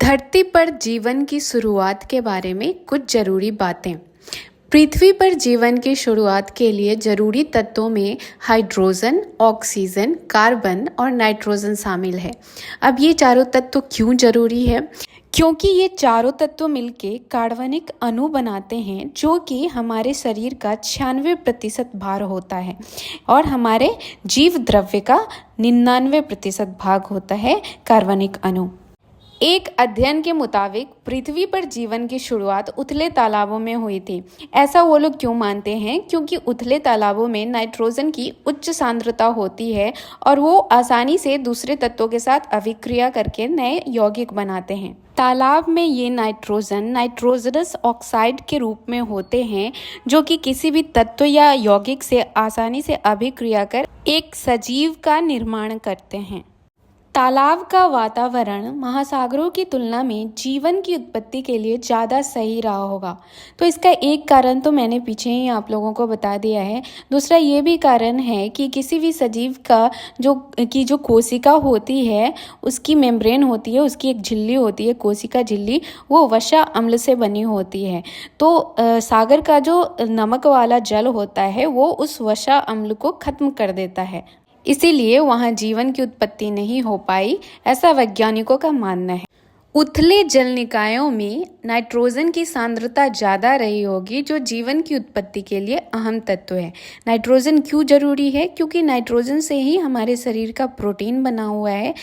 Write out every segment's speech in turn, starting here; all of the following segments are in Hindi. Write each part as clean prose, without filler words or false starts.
धरती पर जीवन की शुरुआत के बारे में कुछ जरूरी बातें। पृथ्वी पर जीवन की शुरुआत के लिए जरूरी तत्वों में हाइड्रोजन, ऑक्सीजन, कार्बन और नाइट्रोजन शामिल है। अब ये चारों तत्व क्यों जरूरी है? क्योंकि ये चारों तत्व मिलके कार्बनिक अणु बनाते हैं, जो कि हमारे शरीर का 96% भार होता है और हमारे जीव द्रव्य का 99% भाग होता है कार्बनिक अणु। एक अध्ययन के मुताबिक पृथ्वी पर जीवन की शुरुआत उथले तालाबों में हुई थी। ऐसा वो लोग क्यों मानते हैं? क्योंकि उथले तालाबों में नाइट्रोजन की उच्च सांद्रता होती है और वो आसानी से दूसरे तत्वों के साथ अभिक्रिया करके नए यौगिक बनाते हैं। तालाब में ये नाइट्रोजन नाइट्रोजनस ऑक्साइड के रूप में होते हैं, जो कि किसी भी तत्व या यौगिक से आसानी से अभिक्रिया कर एक सजीव का निर्माण करते हैं। तालाब का वातावरण महासागरों की तुलना में जीवन की उत्पत्ति के लिए ज़्यादा सही रहा होगा। तो इसका एक कारण तो मैंने पीछे ही आप लोगों को बता दिया है। दूसरा ये भी कारण है कि किसी भी सजीव का जो कोशिका होती है, उसकी मेम्ब्रेन होती है, उसकी एक झिल्ली होती है, कोशिका झिल्ली, वो वसा अम्ल से बनी होती है। तो सागर का जो नमक वाला जल होता है वो उस वसा अम्ल को खत्म कर देता है, इसीलिए वहाँ जीवन की उत्पत्ति नहीं हो पाई, ऐसा वैज्ञानिकों का मानना है। उथले जल निकायों में नाइट्रोजन की सांद्रता ज़्यादा रही होगी, जो जीवन की उत्पत्ति के लिए अहम तत्व है। नाइट्रोजन क्यों जरूरी है? क्योंकि नाइट्रोजन से ही हमारे शरीर का प्रोटीन बना हुआ है।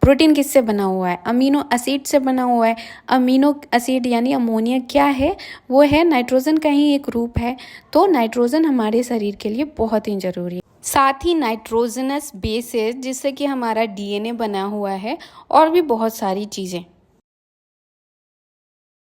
प्रोटीन किससे बना हुआ है? अमीनो एसिड से बना हुआ है। अमीनो एसिड यानी अमोनिया क्या है? वो है नाइट्रोजन का ही एक रूप है। तो नाइट्रोजन हमारे शरीर के लिए बहुत ही जरूरी है। साथ ही नाइट्रोजनस बेसेस, जिससे कि हमारा डीएनए बना हुआ है, और भी बहुत सारी चीज़ें।